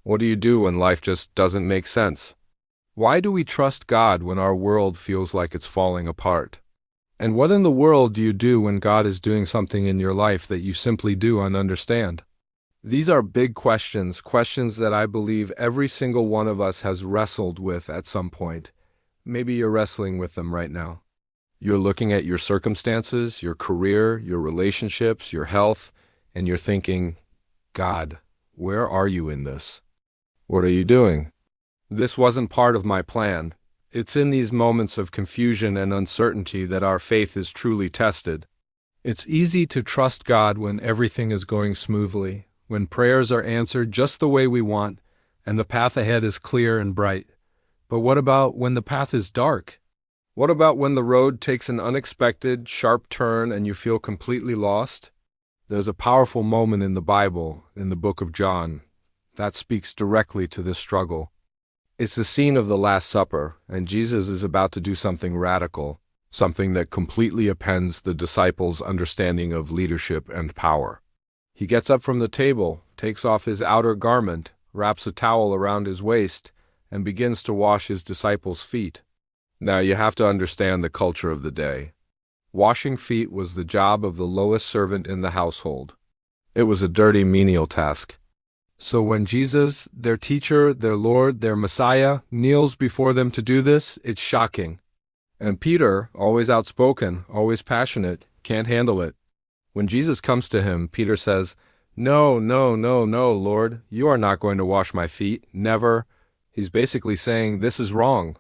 What do you do when life just doesn't make sense? Why do we trust God when our world feels like it's falling apart? And what in the world do you do when God is doing something in your life that you simply do not understand? These are big questions, questions that I believe every single one of us has wrestled with at some point. Maybe you're wrestling with them right now. You're looking at your circumstances, your career, your relationships, your health, and you're thinking, God, where are you in this? What are you doing? This wasn't part of my plan. It's in these moments of confusion and uncertainty that our faith is truly tested. It's easy to trust God when everything is going smoothly, when prayers are answered just the way we want, and the path ahead is clear and bright. But what about when the path is dark? What about when the road takes an unexpected, sharp turn and you feel completely lost? There's a powerful moment in the Bible, in the book of John, that speaks directly to this struggle. It's the scene of the Last Supper, and Jesus is about to do something radical, something that completely upends the disciples' understanding of leadership and power. He gets up from the table, takes off his outer garment, wraps a towel around his waist, and begins to wash his disciples' feet. Now you have to understand the culture of the day. Washing feet was the job of the lowest servant in the household. It was a dirty, menial task. So when Jesus, their teacher, their Lord, their Messiah, kneels before them to do this, it's shocking. And Peter, always outspoken, always passionate, can't handle it. When Jesus comes to him, Peter says, "No, no, no, no, Lord, you are not going to wash my feet, never." He's basically saying, this is wrong.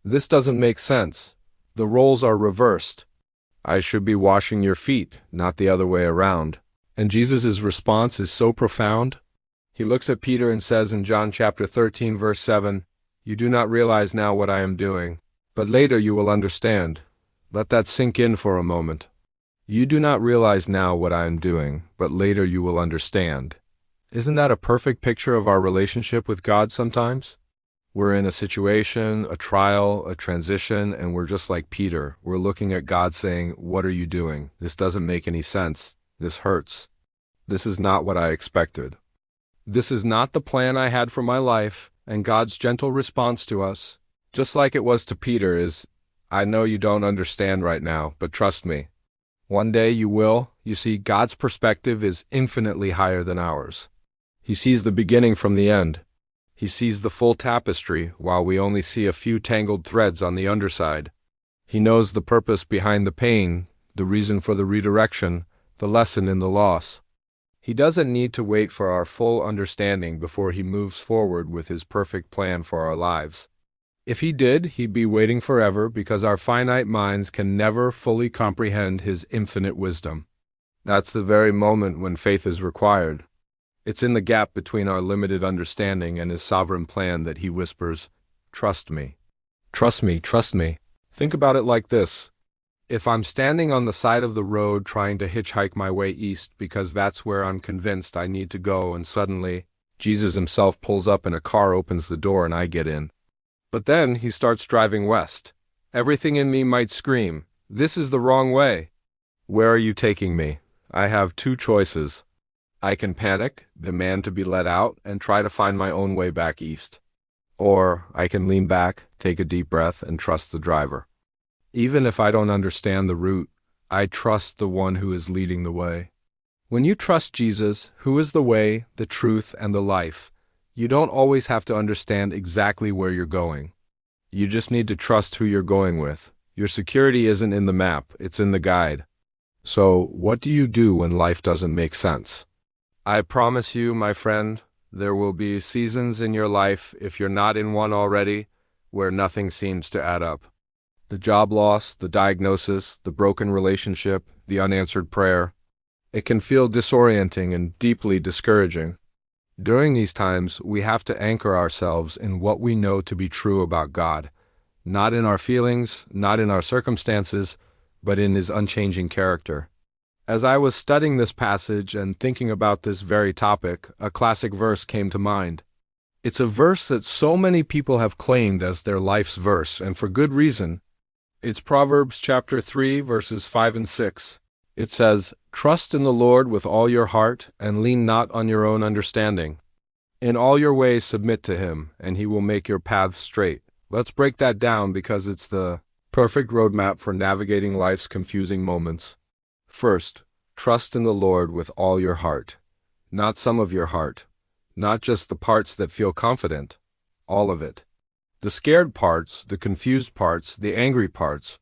This doesn't make sense. The roles are reversed. I should be washing your feet, not the other way around. And Jesus' response is so profound. He looks at Peter and says in John chapter 13, verse 7, "You do not realize now what I am doing, but later you will understand." Let that sink in for a moment. You do not realize now what I am doing, but later you will understand. Isn't that a perfect picture of our relationship with God sometimes? We're in a situation, a trial, a transition, and we're just like Peter. We're looking at God saying, "What are you doing? This doesn't make any sense. This hurts. This is not what I expected. This is not the plan I had for my life." And God's gentle response to us, just like it was to Peter, is, "I know you don't understand right now, but trust me. One day you will." You see, God's perspective is infinitely higher than ours. He sees the beginning from the end. He sees the full tapestry, while we only see a few tangled threads on the underside. He knows the purpose behind the pain, the reason for the redirection, the lesson in the loss. He doesn't need to wait for our full understanding before he moves forward with his perfect plan for our lives. If he did, he'd be waiting forever because our finite minds can never fully comprehend his infinite wisdom. That's the very moment when faith is required. It's in the gap between our limited understanding and his sovereign plan that he whispers, "Trust me. Trust me, trust me." Think about it like this. If I'm standing on the side of the road trying to hitchhike my way east because that's where I'm convinced I need to go, and suddenly Jesus himself pulls up and a car opens the door and I get in. But then he starts driving west. Everything in me might scream, "This is the wrong way." Where are you taking me? I have two choices. I can panic, demand to be let out, and try to find my own way back east. Or I can lean back, take a deep breath, and trust the driver. Even if I don't understand the route, I trust the one who is leading the way. When you trust Jesus, who is the way, the truth, and the life, you don't always have to understand exactly where you're going. You just need to trust who you're going with. Your security isn't in the map, it's in the guide. So, what do you do when life doesn't make sense? I promise you, my friend, there will be seasons in your life, if you're not in one already, where nothing seems to add up. The job loss, the diagnosis, the broken relationship, the unanswered prayer. It can feel disorienting and deeply discouraging. During these times, we have to anchor ourselves in what we know to be true about God, not in our feelings, not in our circumstances, but in his unchanging character. As I was studying this passage and thinking about this very topic, a classic verse came to mind. It's a verse that so many people have claimed as their life's verse, and for good reason. It's Proverbs chapter 3, verses 5 and 6. It says, "Trust in the Lord with all your heart, and lean not on your own understanding." In all your ways submit to him, and he will make your paths straight. Let's break that down because it's the perfect roadmap for navigating life's confusing moments. First, trust in the Lord with all your heart. Not some of your heart. Not just the parts that feel confident. All of it. The scared parts, the confused parts, the angry parts.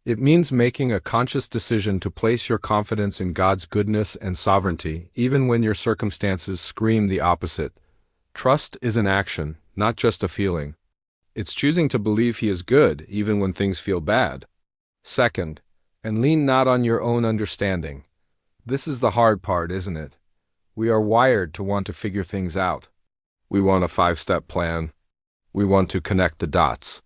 It means making a conscious decision to place your confidence in God's goodness and sovereignty, even when your circumstances scream the opposite. Trust is an action, not just a feeling. It's choosing to believe He is good, even when things feel bad. Second, and lean not on your own understanding. This is the hard part, isn't it? We are wired to want to figure things out. We want a 5-step plan. We want to connect the dots.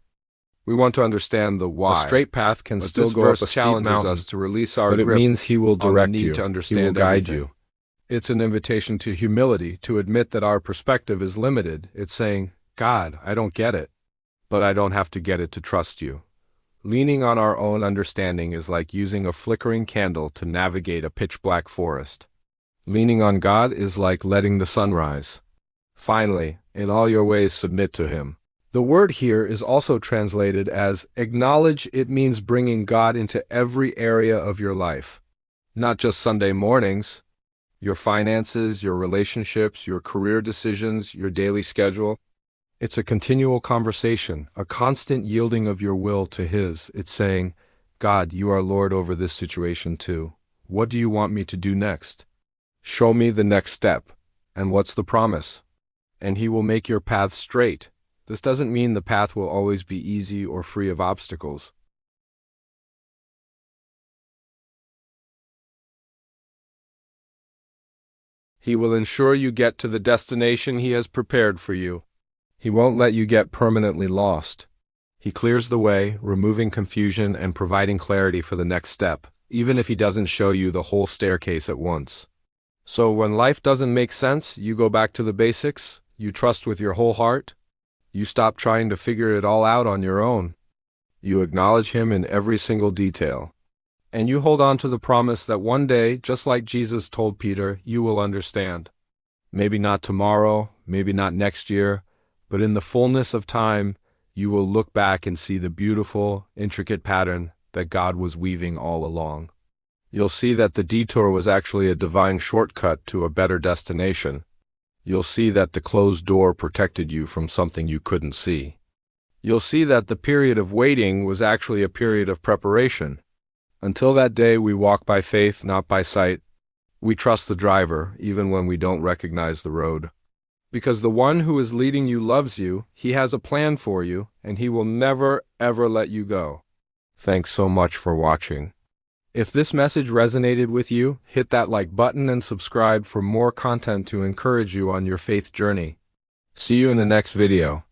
We want to understand the why. A straight path can still go up a steep mountain. Challenges us to release our grip, but it means He will direct you. He will guide you. It's an invitation to humility, to admit that our perspective is limited. It's saying, God, I don't get it, but I don't have to get it to trust you. Leaning on our own understanding is like using a flickering candle to navigate a pitch-black forest. Leaning on God is like letting the sun rise. Finally, in all your ways submit to Him. The word here is also translated as acknowledge. It means bringing God into every area of your life. Not just Sunday mornings. Your finances, your relationships, your career decisions, your daily schedule. It's a continual conversation, a constant yielding of your will to His. It's saying, God, you are Lord over this situation too. What do you want me to do next? Show me the next step. And what's the promise? And He will make your path straight. This doesn't mean the path will always be easy or free of obstacles. He will ensure you get to the destination He has prepared for you. He won't let you get permanently lost. He clears the way, removing confusion and providing clarity for the next step, even if He doesn't show you the whole staircase at once. So when life doesn't make sense, you go back to the basics, you trust with your whole heart, you stop trying to figure it all out on your own. You acknowledge Him in every single detail. And you hold on to the promise that one day, just like Jesus told Peter, you will understand. Maybe not tomorrow, maybe not next year, but in the fullness of time, you will look back and see the beautiful, intricate pattern that God was weaving all along. You'll see that the detour was actually a divine shortcut to a better destination. You'll see that the closed door protected you from something you couldn't see. You'll see that the period of waiting was actually a period of preparation. Until that day, we walk by faith, not by sight. We trust the driver, even when we don't recognize the road. Because the one who is leading you loves you, He has a plan for you, and He will never, ever let you go. Thanks so much for watching. If this message resonated with you, hit that like button and subscribe for more content to encourage you on your faith journey. See you in the next video.